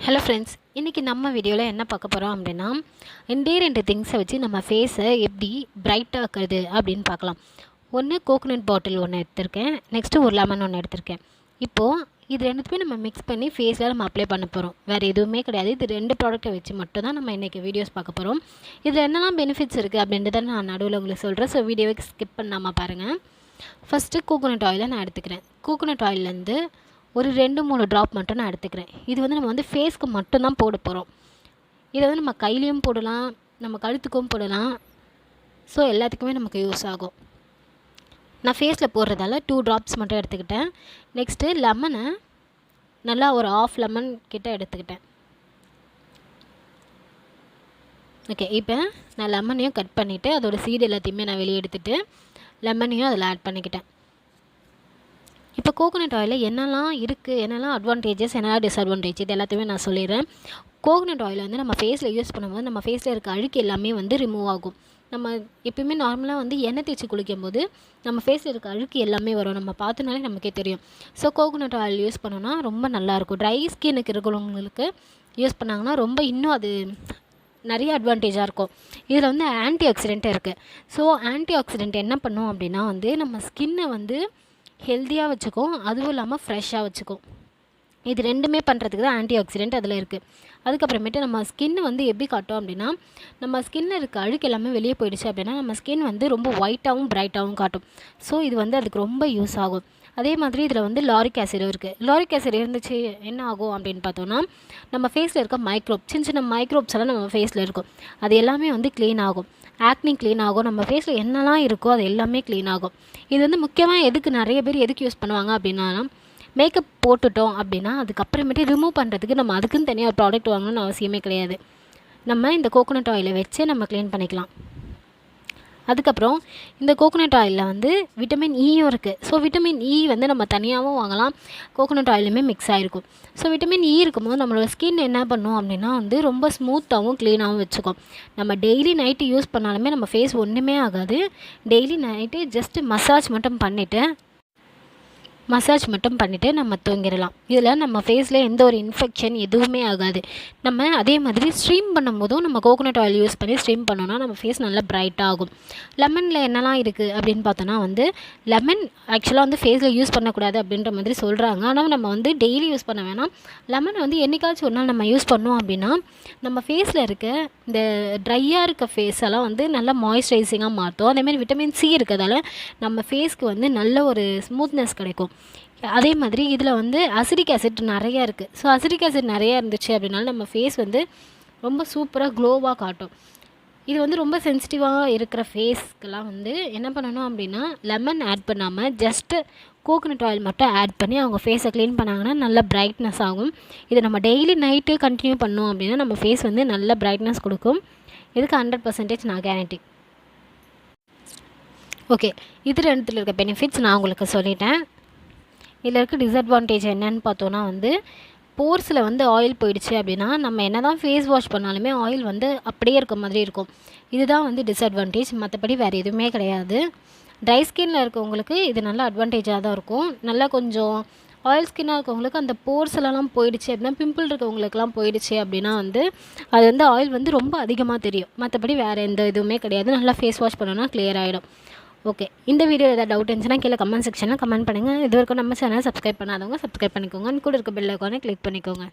Hello friends, இன்றைக்கி நம்ம வீடியோவில் என்ன பார்க்க போகிறோம் அப்படின்னா, ரெண்டு திங்ஸை வச்சு நம்ம ஃபேஸை எப்படி பிரைட்டாக ஆக்குறது அப்படின்னு பார்க்கலாம். ஒன்று கோகோனட் பாட்டில் ஒன்று எடுத்திருக்கேன், நெக்ஸ்ட்டு ஒரு லெமன் ஒன்று எடுத்திருக்கேன். இப்போது இது ரெண்டுத்துமே நம்ம மிக்ஸ் பண்ணி ஃபேஸில் நம்ம அப்ளை பண்ண போகிறோம். வேறு எதுவுமே கிடையாது. இது 2 ப்ராடக்ட்டை வச்சு மட்டும் தான் நம்ம இன்றைக்கி வீடியோஸ் பார்க்க போகிறோம். இதில் என்னெல்லாம் பெனிஃபிட்ஸ் இருக்குது அப்படின்றத நான் நடுவில் உங்களுக்கு சொல்கிறேன். ஸோ வீடியோவை ஸ்கிப் பண்ணாமல் பாருங்கள். ஃபஸ்ட்டு கோகோனட் ஆயிலை நான் எடுத்துக்கிறேன். கோகோனட் ஆயிலேருந்து ஒரு 2-3 ட்ராப் மட்டும் நான் எடுத்துக்கிறேன். இது வந்து நம்ம வந்து ஃபேஸ்க்கு மட்டும்தான் போட போகிறோம். இதை வந்து நம்ம கையிலையும் போடலாம், நம்ம கழுத்துக்கும் போடலாம். ஸோ எல்லாத்துக்குமே நமக்கு யூஸ் ஆகும். நான் ஃபேஸில் போடுறதால 2 ட்ராப்ஸ் மட்டும் எடுத்துக்கிட்டேன். நெக்ஸ்ட்டு லெமனை நல்லா ஒரு 1/2 லெமன் கிட்ட எடுத்துக்கிட்டேன். ஓகே, இப்போ நான் லெமனையும் கட் பண்ணிவிட்டு அதோடய சீடு எல்லாத்தையுமே நான் வெளியே எடுத்துகிட்டு லெமனையும் அதில் ஆட் பண்ணிக்கிட்டேன். இப்போ கோகோனட் ஆயிலில் என்னெல்லாம் இருக்குது, என்னெல்லாம் அட்வான்டேஜஸ், என்னெல்லாம் டிஸ்அட்வான்டேஜ், இது எல்லாத்தையுமே நான் சொல்லிடுறேன். கோகோனட் ஆயில் வந்து நம்ம ஃபேஸில் யூஸ் பண்ணும்போது நம்ம ஃபேஸில் இருக்க அழுக்கு எல்லாமே வந்து ரிமூவ் ஆகும். நம்ம எப்பயுமே நார்மலாக வந்து எண்ணெய் தேய்ச்சி குளிக்கும்போது நம்ம ஃபேஸில் இருக்க அழுக்கு எல்லாமே வரும். நம்ம பார்த்தனாலே நமக்கே தெரியும். ஸோ கோகோனட் ஆயில் யூஸ் பண்ணோன்னா ரொம்ப நல்லாயிருக்கும். ட்ரை ஸ்கின்னுக்கு இருக்கிறவங்களுக்கு யூஸ் பண்ணாங்கன்னா ரொம்ப இன்னும் அது நிறைய அட்வான்டேஜாக இருக்கும். இதில் வந்து ஆன்டி ஆக்சிடென்ட் இருக்குது. ஸோ ஆன்டி ஆக்சிடென்ட் என்ன பண்ணும் அப்படின்னா வந்து நம்ம ஸ்கின்னை வந்து ஹெல்த்தியாக வச்சுக்கும், அதுவும் இல்லாமல் ஃப்ரெஷ்ஷாக வச்சுக்கும். இது ரெண்டுமே பண்ணுறதுக்கு தான் ஆன்டி ஆக்சிடென்ட் அதில் இருக்குது. அதுக்கப்புறமேட்டு நம்ம ஸ்கின் வந்து எப்படி காட்டும் அப்படின்னா, நம்ம ஸ்கின்னில் இருக்க அழுக்கு எல்லாமே வெளியே போயிடுச்சு அப்படின்னா நம்ம ஸ்கின் வந்து ரொம்ப ஒயிட்டாகவும் பிரைட்டாகவும் காட்டும். ஸோ இது வந்து அதுக்கு ரொம்ப யூஸ் ஆகும். அதே மாதிரி இதில் வந்து லாரிக் ஆசிடும் இருக்குது. லாரிக் ஆசிட் இருந்துச்சு என்ன ஆகும் அப்படின்னு பார்த்தோன்னா, நம்ம ஃபேஸில் இருக்க சின்ன சின்ன மைக்ரோப்ஸ் எல்லாம் நம்ம ஃபேஸில் இருக்கும். அது எல்லாமே வந்து க்ளீன் ஆகும். ஆக்னி க்ளீன் ஆகும். நம்ம ஃபேஸில் என்னெல்லாம் இருக்கோ அது எல்லாமே க்ளீன் ஆகும். இது வந்து முக்கியமாக நிறைய பேர் எதுக்கு யூஸ் பண்ணுவாங்க அப்படின்னா, மேக்கப் போட்டுட்டோம் அப்படின்னா அதுக்கப்புறமேட்டு ரிமூவ் பண்ணுறதுக்கு நம்ம அதுக்குன்னு தனியாக ஒரு ப்ராடக்ட் வாங்கணும்னு அவசியமே கிடையாது. நம்ம இந்த கோகோனட் ஆயிலை வச்சு நம்ம க்ளீன் பண்ணிக்கலாம். அதுக்கப்புறம் இந்த கோகோனட் ஆயிலில் வந்து விட்டமின் ஈயும் இருக்குது. ஸோ விட்டமின் இ வந்து நம்ம தனியாகவும் வாங்கலாம், கோகோனட் ஆயிலுமே மிக்ஸ் ஆகிருக்கும். ஸோ விட்டமின் இ இருக்கும்போது நம்மளோட ஸ்கின் என்ன பண்ணும் அப்படின்னா வந்து ரொம்ப ஸ்மூத்தாகவும் க்ளீனாகவும் வச்சுக்கும். நம்ம டெய்லி நைட்டு யூஸ் பண்ணாலுமே நம்ம ஃபேஸ் ஒன்றுமே ஆகாது. டெய்லி நைட்டு ஜஸ்ட்டு மசாஜ் மட்டும் பண்ணிவிட்டு நம்ம தூங்கிடலாம். இதில் நம்ம ஃபேஸில் எந்த ஒரு இன்ஃபெக்ஷன் எதுவுமே ஆகாது. நம்ம அதே மாதிரி ஸ்ட்ரீம் பண்ணும்போதும் நம்ம கோகோனட் ஆயில் யூஸ் பண்ணி ஸ்ட்ரீம் பண்ணோன்னா நம்ம ஃபேஸ் நல்லா பிரைட்டாக ஆகும். லெமனில் என்னெல்லாம் இருக்குது அப்படின்னு பார்த்தோன்னா வந்து லெமன் ஆக்சுவலாக வந்து ஃபேஸில் யூஸ் பண்ணக்கூடாது அப்படின்ற மாதிரி சொல்கிறாங்க. ஆனால் நம்ம வந்து டெய்லி யூஸ் பண்ண வேணாம். லெமன் வந்து என்னைக்காச்சும் ஒரு நாள் நம்ம யூஸ் பண்ணோம் அப்படின்னா நம்ம ஃபேஸில் இருக்க இந்த ட்ரையாக இருக்க ஃபேஸ் எல்லாம் வந்து நல்லா மாய்ஸ்சரைசிங்காக மாற்றும். அதேமாதிரி விட்டமின் சி இருக்கிறதால நம்ம ஃபேஸ்க்கு வந்து நல்ல ஒரு ஸ்மூத்னஸ் கிடைக்கும். அதே மாதிரி இதில் வந்து அசிடிக் ஆசிட் நிறையா இருக்குது. ஸோ அசிடிக் ஆசிட் நிறையா இருந்துச்சு அப்படின்னாலும் நம்ம ஃபேஸ் வந்து ரொம்ப சூப்பராக க்ளோவாக காட்டும். இது வந்து ரொம்ப சென்சிட்டிவாக இருக்கிற ஃபேஸ்க்கெல்லாம் வந்து என்ன பண்ணணும் அப்படின்னா லெமன் ஆட் பண்ணாமல் ஜஸ்ட்டு கோகோனட் ஆயில் மட்டும் ஆட் பண்ணி அவங்க ஃபேஸை க்ளீன் பண்ணாங்கன்னா நல்ல பிரைட்னஸ் ஆகும். இதை நம்ம டெய்லி நைட்டு கண்டினியூ பண்ணோம் அப்படின்னா நம்ம ஃபேஸ் வந்து நல்ல பிரைட்னஸ் கொடுக்கும். இதுக்கு 100% நான் கேரண்டி. ஓகே, இது ரெண்டுத்தில் இருக்க பெனிஃபிட்ஸ் நான் உங்களுக்கு சொல்லிட்டேன். இதில் இருக்க டிஸ்அட்வான்டேஜ் என்னன்னு பார்த்தோன்னா வந்து போர்ஸில் வந்து ஆயில் போயிடுச்சு அப்படின்னா நம்ம என்ன தான் ஃபேஸ் வாஷ் பண்ணாலுமே ஆயில் வந்து அப்படியே இருக்க மாதிரி இருக்கும். இதுதான் வந்து டிஸ்அட்வான்டேஜ், மற்றபடி வேறு எதுவுமே கிடையாது. ட்ரை ஸ்கின்னில் இருக்கவங்களுக்கு இது நல்ல அட்வான்டேஜாக தான் இருக்கும். நல்லா கொஞ்சம் ஆயில் ஸ்கின்னாக இருக்கவங்களுக்கு அந்த போர்ஸ்லலாம் போயிடுச்சு அப்படின்னா, பிம்பிள் இருக்கவங்களுக்குலாம் போயிடுச்சு அப்படின்னா வந்து அது வந்து ஆயில் வந்து ரொம்ப அதிகமாக தெரியும். மற்றபடி வேறு எந்த இதுவுமே கிடையாது. நல்லா ஃபேஸ் வாஷ் பண்ணோன்னா கிளியர் ஆகிடும். ஓகே, இந்த வீடியோ ஏதாவது டவுட் இருந்துச்சுன்னா கீழே கமெண்ட் செக்ஷனில் கமெண்ட் பண்ணுங்கள். இது வரைக்கும் நம்ம சேனல் சப்ஸ்கிரைப் பண்ணாதவங்க சப்ஸ்கிரைப் பண்ணிக்கோங்க. கூட இருக்க பெல் ஐகானை கிளிக் பண்ணிக்கோங்க.